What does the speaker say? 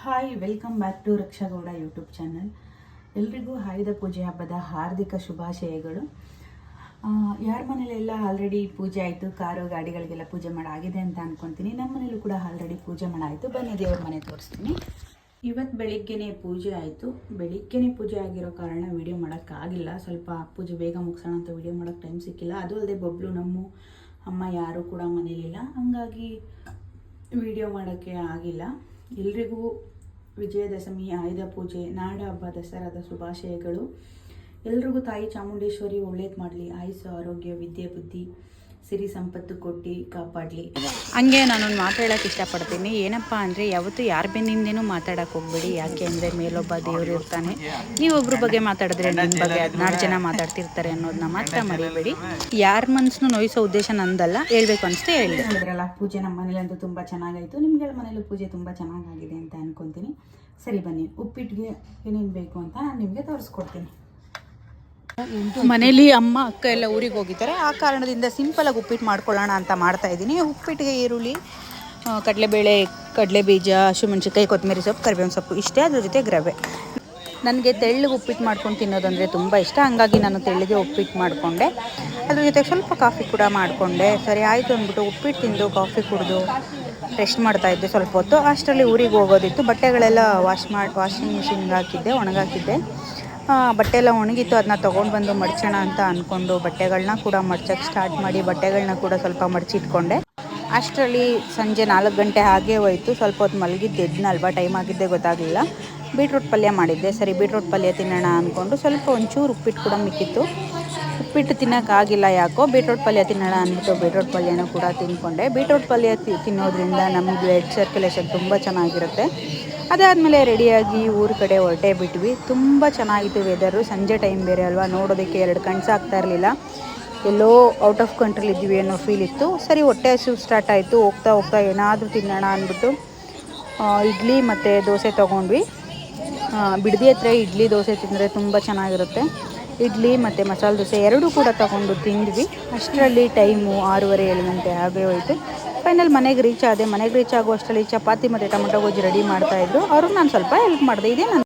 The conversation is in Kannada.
Hi, welcome back to ರಕ್ಷಾಗೌಡ YouTube channel. ಎಲ್ರಿಗೂ ಆಯುಧ ಪೂಜೆ ಹಬ್ಬದ ಹಾರ್ದಿಕ ಶುಭಾಶಯಗಳು. ಯಾರ ಮನೇಲೆಲ್ಲ ಆಲ್ರೆಡಿ ಪೂಜೆ ಆಯಿತು, ಕಾರು ಗಾಡಿಗಳಿಗೆಲ್ಲ ಪೂಜೆ ಮಾಡಾಗಿದೆ ಅಂತ ಅನ್ಕೊತೀನಿ. ನಮ್ಮ ಮನೇಲೂ ಕೂಡ ಆಲ್ರೆಡಿ ಪೂಜೆ ಮಾಡಾಯಿತು. ಬನ್ನಿ ದೇವ್ರ ಮನೆ ತೋರಿಸ್ತೀನಿ. ಇವತ್ತು ಬೆಳಿಗ್ಗೆನೇ ಪೂಜೆ ಆಯಿತು. ಬೆಳಿಗ್ಗೆನೇ ಪೂಜೆ ಆಗಿರೋ ಕಾರಣ ವಿಡಿಯೋ ಮಾಡೋಕ್ಕಾಗಿಲ್ಲ. ಸ್ವಲ್ಪ ಪೂಜೆ ಬೇಗ ಮುಗಿಸೋಣ ಅಂತ ವಿಡಿಯೋ ಮಾಡೋಕ್ಕೆ ಟೈಮ್ ಸಿಕ್ಕಿಲ್ಲ. ಅದು ಅಲ್ಲದೆ ಬಬ್ಲು, ನಮ್ಮ ಅಮ್ಮ ಯಾರೂ ಕೂಡ ಮನೇಲಿಲ್ಲ, ಹಂಗಾಗಿ ವಿಡಿಯೋ ಮಾಡೋಕ್ಕೆ ಆಗಿಲ್ಲ. ಎಲ್ರಿಗೂ ವಿಜಯದಶಮಿ, ಆಯುಧ ಪೂಜೆ, ನಾಡ ಹಬ್ಬ, ದಸರಾದ ಶುಭಾಶಯಗಳು. ಎಲ್ರಿಗೂ ತಾಯಿ ಚಾಮುಂಡೇಶ್ವರಿ ಒಳ್ಳೇದು ಮಾಡಲಿ, ಆಯುಸ್ಸು, ಆರೋಗ್ಯ, ವಿದ್ಯೆ, ಬುದ್ಧಿ, ಸಿರಿ ಸಂಪತ್ತು ಕೊಟ್ಟು ಕಾಪಾಡಲಿ. ಹಂಗೆ ನಾನೊಂದು ಮಾತಾಡೋಕೆ ಇಷ್ಟಪಡ್ತೀನಿ. ಏನಪ್ಪ ಅಂದರೆ, ಯಾವತ್ತೂ ಯಾರ ಬೆನ್ನಿಂದೇನೂ ಮಾತಾಡೋಕೆ ಹೋಗ್ಬೇಡಿ. ಯಾಕೆ ಅಂದರೆ ಮೇಲೊಬ್ಬ ದೇವರು ಇರ್ತಾನೆ. ನೀವೊಬ್ಬರ ಬಗ್ಗೆ ಮಾತಾಡಿದ್ರೆ ನಿಮ್ಮ ಬಗ್ಗೆ 14 ಜನ ಮಾತಾಡ್ತಿರ್ತಾರೆ ಅನ್ನೋದನ್ನ ಮಾತ್ರ ಮರಿಬೇಡಿ. ಯಾರ ಮನಸ್ಸನ್ನು ನೋಯಿಸೋ ಉದ್ದೇಶ ನಂದಲ್ಲ, ಹೇಳ್ಬೇಕು ಅನಿಸ್ತು ಹೇಳಿದೆ. ನೋಡಿದ್ರಲ್ಲ, ಪೂಜೆ ನಮ್ಮ ಮನೇಲಂತೂ ತುಂಬ ಚೆನ್ನಾಗಾಯಿತು. ನಿಮ್ಗಳ ಮನೇಲೂ ಪೂಜೆ ತುಂಬ ಚೆನ್ನಾಗಾಗಿದೆ ಅಂತ ಅನ್ಕೊತೀನಿ. ಸರಿ, ಬನ್ನಿ ಉಪ್ಪಿಟ್ಟಿಗೆ ಏನೇನು ಬೇಕು ಅಂತ ನಾನು ನಿಮಗೆ ತೋರಿಸ್ಕೊಡ್ತೀನಿ. ಮನೇಲಿ ಅಮ್ಮ ಅಕ್ಕ ಎಲ್ಲ ಊರಿಗೆ ಹೋಗಿದ್ದಾರೆ. ಆ ಕಾರಣದಿಂದ ಸಿಂಪಲಾಗಿ ಉಪ್ಪಿಟ್ಟು ಮಾಡ್ಕೊಳ್ಳೋಣ ಅಂತ ಮಾಡ್ತಾಯಿದ್ದೀನಿ. ಉಪ್ಪಿಟ್ಟಿಗೆ ಈರುಳ್ಳಿ, ಕಡಲೆಬೇಳೆ, ಕಡಲೆಬೀಜ, ಹಸಿಮೆಣ್ಸಿನ್ಕಾಯಿ, ಕೊತ್ತಂಬರಿ ಸೊಪ್ಪು, ಕರಿಬೇವಿನ ಸೊಪ್ಪು ಇಷ್ಟೇ. ಅದ್ರ ಜೊತೆಗೆ ರವೆ. ನನಗೆ ತೆಳ್ಳಗೆ ಉಪ್ಪಿಟ್ಟು ಮಾಡ್ಕೊಂಡು ತಿನ್ನೋದಂದರೆ ತುಂಬ ಇಷ್ಟ. ಹಂಗಾಗಿ ನಾನು ತೆಳ್ಳಗೆ ಉಪ್ಪಿಟ್ಟು ಮಾಡಿಕೊಂಡೆ. ಅದ್ರ ಜೊತೆಗೆ ಸ್ವಲ್ಪ ಕಾಫಿ ಕೂಡ ಮಾಡಿಕೊಂಡೆ. ಸರಿ ಆಯಿತು ಅಂದ್ಬಿಟ್ಟು ಉಪ್ಪಿಟ್ಟು ತಿಂದು ಕಾಫಿ ಕುಡಿದು ರೆಸ್ಟ್ ಮಾಡ್ತಾಯಿದ್ದೆ ಸ್ವಲ್ಪ ಹೊತ್ತು. ಅಷ್ಟರಲ್ಲಿ ಊರಿಗೆ ಹೋಗೋದಿತ್ತು. ಬಟ್ಟೆಗಳೆಲ್ಲ ವಾಷಿಂಗ್ ಮಿಷಿನ್ಗೆ ಹಾಕಿದ್ದೆ, ಒಣಗಾಕಿದ್ದೆ. ಬಟ್ಟೆ ಎಲ್ಲ ಒಣಗಿತ್ತು. ಅದನ್ನ ತೊಗೊಂಡು ಬಂದು ಮಡ್ಚೋಣ ಅಂತ ಅಂದ್ಕೊಂಡು ಬಟ್ಟೆಗಳನ್ನ ಕೂಡ ಮಡ್ಚೋಕ್ಕೆ ಸ್ಟಾರ್ಟ್ ಮಾಡಿ ಬಟ್ಟೆಗಳನ್ನ ಕೂಡ ಸ್ವಲ್ಪ ಮಡಚಿಟ್ಕೊಂಡೆ. ಅಷ್ಟರಲ್ಲಿ ಸಂಜೆ 4 ಗಂಟೆ ಹಾಗೆ ಹೋಯಿತು. ಸ್ವಲ್ಪ ಹೊತ್ತು ಮಲಗಿದ್ದು ಎದ್ನಲ್ವ, ಟೈಮ್ ಆಗಿದ್ದೇ ಗೊತ್ತಾಗಲಿಲ್ಲ. ಬೀಟ್ರೂಟ್ ಪಲ್ಯ ಮಾಡಿದ್ದೆ. ಸರಿ ಬೀಟ್ರೂಟ್ ಪಲ್ಯ ತಿನ್ನೋಣ ಅಂದ್ಕೊಂಡು ಸ್ವಲ್ಪ ಒಂಚೂರು ಉಪ್ಪಿಟ್ಟು ಕೂಡ ಮಿಕ್ಕಿತ್ತು. ಉಪ್ಪಿಟ್ಟು ತಿನ್ನೋಕ್ಕಾಗಿಲ್ಲ ಯಾಕೋ. ಬೀಟ್ರೂಟ್ ಪಲ್ಯ ತಿನ್ನೋಣ ಅಂದ್ಬಿಟ್ಟು ಬೀಟ್ರೂಟ್ ಪಲ್ಯನೂ ಕೂಡ ತಿಂದ್ಕೊಂಡೆ. ಬೀಟ್ರೂಟ್ ಪಲ್ಯ ತಿನ್ನೋದ್ರಿಂದ ನಮ್ಮ ಬ್ಲಡ್ ಸರ್ಕ್ಯುಲೇಷನ್ ತುಂಬ ಚೆನ್ನಾಗಿರುತ್ತೆ. ಅದಾದಮೇಲೆ ರೆಡಿಯಾಗಿ ಊರ ಕಡೆ ಹೊರಟೇ ಬಿಟ್ವಿ. ತುಂಬ ಚೆನ್ನಾಗಿತ್ತು ವೆದರು. ಸಂಜೆ ಟೈಮ್ ಬೇರೆ ಅಲ್ವಾ, ನೋಡೋದಕ್ಕೆ 2 ಕಣ್ಣು ಸಾಗ್ತಾ ಇರಲಿಲ್ಲ. ಎಲ್ಲೋ ಔಟ್ ಆಫ್ ಕಂಟ್ರಿಲಿ ಇದ್ದೀವಿ ಅನ್ನೋ ಫೀಲ್ ಇತ್ತು. ಸರಿ, ಹೊಟ್ಟೆ ಹಸಿವು ಸ್ಟಾರ್ಟ್ ಆಯಿತು. ಹೋಗ್ತಾ ಹೋಗ್ತಾ ಏನಾದರೂ ತಿನ್ನೋಣ ಅಂದ್ಬಿಟ್ಟು ಇಡ್ಲಿ ಮತ್ತು ದೋಸೆ ತೊಗೊಂಡ್ವಿ. ಬಿಡದಿ ಹತ್ರ ಇಡ್ಲಿ ದೋಸೆ ತಿಂದರೆ ತುಂಬ ಚೆನ್ನಾಗಿರುತ್ತೆ. ಇಡ್ಲಿ ಮತ್ತು ಮಸಾಲೆ ದೋಸೆ ಎರಡೂ ಕೂಡ ತೊಗೊಂಡು ತಿಂದ್ವಿ. ಅಷ್ಟರಲ್ಲಿ ಟೈಮು 6:30-7 ಗಂಟೆ ಆಗೇ ಹೋಯಿತು. ಫೈನಲ್ ಮನೆಗೆ ರೀಚ್ ಆದೆ. ಮನೆಗೆ ರೀಚ್ ಆಗೋ ಅಷ್ಟರಲ್ಲಿ ಚಪಾತಿ ಮತ್ತು ಟೊಮೊಟೊ ಗೊಜ್ಜು ರೆಡಿ ಮಾಡ್ತಾಯಿದ್ರು. ಅವ್ರಿಗೆ ನಾನು ಸ್ವಲ್ಪ ಹೆಲ್ಪ್ ಮಾಡಿದೆ. ಇದೇ